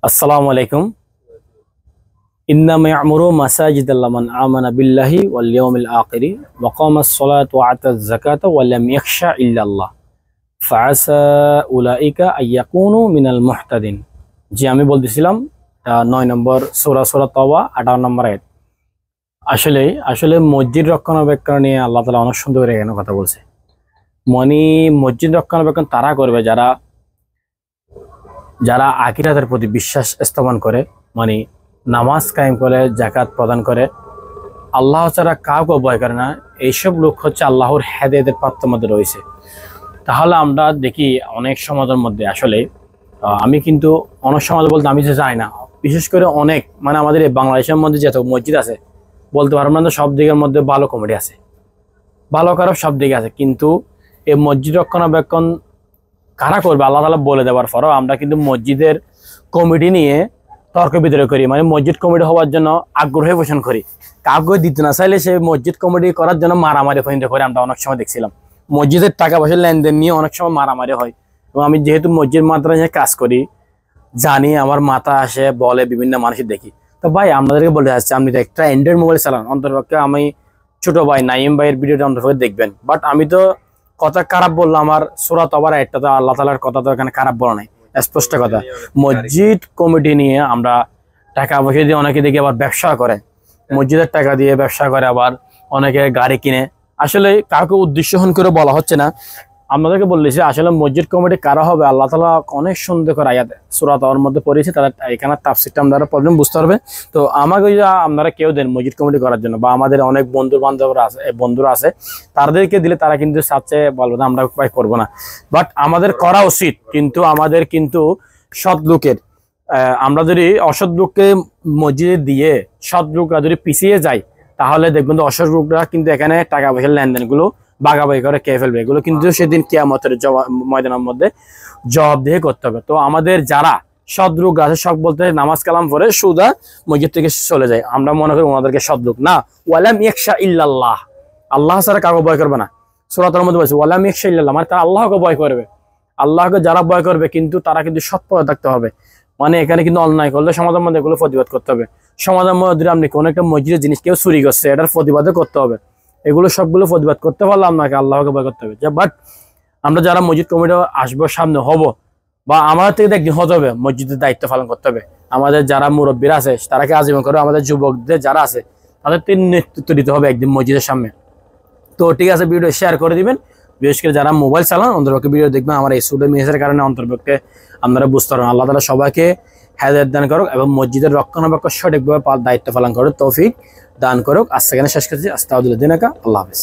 আসসালামু আলাইকুম। ইন্নামা ইয়ামুরু মাসাজিদাল্লাহ মান আমানা বিল্লাহি ওয়াল ইয়াউমিল আখিরি ওয়া কামাস সালাতা ওয়া আতাজ যাকাতা ওয়া লাম ইয়াখশা ইল্লাল্লাহ ফাআসা উলাইকা আইয়াকুনু মিনাল মুহতাদিন। জি, আমি বলতেছিলাম 9 নম্বর সূরা তাওবা 58 নম্বর আয়াত। আসলে মসজিদ রক্ষণাবেক্ষণ নিয়ে আল্লাহ তাআলা অনেক সুন্দর করে এখানে কথা বলছে। মসজিদ রক্ষণাবেক্ষণ তারা করবে যারা আখিরাতের প্রতি বিশ্বাস স্থাপন করে, নামাজ কায়েম করে, যাকাত প্রদান করে, আল্লাহ ছাড়া কাউকে ভয় করে না। এইসব লোক হচ্ছে আল্লাহর হেদায়েতের পাত্রের মধ্যে রয়েছে। তাহলে আমরা দেখি অনেক সমাজের মধ্যে আমি কিন্তু অনেক সমাজ বলতে আমি জানি না, বিশেষ করে অনেক আমাদের এই বাংলাদেশের মধ্যে যত মসজিদ আছে বলতে পারবো না সব দিকের মধ্যে ভালো কমিটি আছে, ভালো খারাপ সব দিকে আছে, কিন্তু এই মসজিদ রক্ষণাবেক্ষণ কারা করবে আল্লাহ তাআলা বলে দেওয়ার পরও আমরা কিন্তু মসজিদের কমিটি নিয়ে তর্ক বিতর্ক করি, মসজিদ কমিটি হওয়ার জন্য আগ্রহ পোষণ করি। কাউকে দিতে না চাইলে সে মসজিদ কমিটি করার জন্য মারামারি পর্যন্ত করে। আমরা অনেক সময় দেখছিলাম মসজিদের টাকা পয়সা লেনদেন নিয়ে অনেক সময় মারামারি হয়। এবং আমি যেহেতু মসজিদ মাদ্রাসায় কাজ করি জানি, আমার মাথা আসে বলে বিভিন্ন মানুষের দেখি। তো ভাই আমাদেরকে বলে আসছে আপনি তো একটা অ্যান্ড্রয়েড মোবাইল চালান, অন্তর্পক্ষে আমি ছোট ভাই নাইম ভাইয়ের ভিডিওটা অন্তর্পক্ষে দেখবেন। বাট আমি তো কথা খারাপ বললাম, আমার সূরা তাওবার একটা তো আল্লাহ তাআলার কথা তো এখানে খারাপ বলা নাই, স্পষ্ট কথা। মসজিদ কমিটি নিয়ে আমরা টাকা পয়সা দিয়ে অনেকে দেখি আবার ব্যবসা করে, মসজিদের টাকা দিয়ে ব্যবসা করে, আবার অনেকে গাড়ি কিনে। আসলে কাউকে উদ্দেশ্যহীন করে বলা হচ্ছে না, আপনাদেরকে বললেছি আসলে মসজিদ কমিটি কারা হবে আল্লাহ তাআলা অনেক সুন্দর করে আয়াত সূরা তাওবার মধ্যে পড়েছে, তারা এখানে তাফসীরটা আপনারা প্রবলেম বুঝতে পারবে। তো আমাকে আপনারা কেউ দেন মসজিদ কমিটি করার জন্য, বা আমাদের অনেক বন্ধুরা আছে তাদেরকে দিলে তারা কিন্তু চাচ্ছে বলবো না আমরা উপায় করবো না। বাট আমাদের করা উচিত, কিন্তু আমাদের কিন্তু সৎ লোকের আমরা যদি অসৎ লোককে মসজিদে দিয়ে সৎ লোকরা যদি পিছিয়ে যায় তাহলে দেখবেন অসৎ লোকরা কিন্তু এখানে টাকা পয়সার লেনদেনগুলো বাগাবাগি করে খেয়ে ফেলবে। এগুলো কিন্তু সেদিন কিয়ামতের ময়দানের মধ্যে জবাবদিহি করতে হবে। তো আমাদের যারা সদলোক আছে, সব বলতে নামাজ কালাম পড়ে সুদা মসজিদ থেকে চলে যায়, আমরা মনে করি ওনাদেরকে সদলোক না। ওয়ালাম ইয়াখশা ইল্লাল্লাহ, আল্লাহ ছাড়া কাউকে ভয় করবে না। সূরা তাওবার মধ্যে বলছে ওয়ালাম ইয়াখশা ইল্লাল্লাহ, তারা আল্লাহকে ভয় করবে। আল্লাহকে যারা ভয় করবে কিন্তু তারা কিন্তু সৎ পথে থাকতে হবে। এখানে কিন্তু অন্যায় করলে সমাজের মধ্যে এগুলো প্রতিবাদ করতে হবে। সমাজের মধ্যে আপনি কোনো একটা মসজিদের জিনিস কেউ চুরি করছে এটার প্রতিবাদও করতে হবে। এগুলো সবগুলো প্রতিবাদ করতে পারলে আপনাকে আল্লাহকে ভয় করতে হবে। বাট আমরা যারা মসজিদ কমিটি আসবো, সামনে হব, বা আমাদের থেকে একদিন হতে হবে, মসজিদের দায়িত্ব পালন করতে হবে। আমাদের যারা মুরব্বীরা আছে তারাকে আজীবন করে, আমাদের যুবকদের যারা আছে তাদের নেতৃত্ব দিতে হবে একদিন মসজিদের সামনে। তো ঠিক আছে, ভিডিও শেয়ার করে দিবেন। বিশেষ করে যারা মোবাইল চালান অন্তর্পক্ষে ভিডিও দেখবেন। আমার এই স্টুডিও মেসের কারণে অন্তর্পক্ষে আপনারা বুঝতে পারবেন। আল্লাহ তাআলা সবাইকে হেদায়েত দান করুক এবং মসজিদের রক্ষণাবেক্ষণ সঠিকভাবে দায়িত্ব পালন করুক তৌফিক দান করুক। আজ সেখানে শেষ করছি। আস্তাগফিরুল্লাহ, আল্লাহ হাফেজ।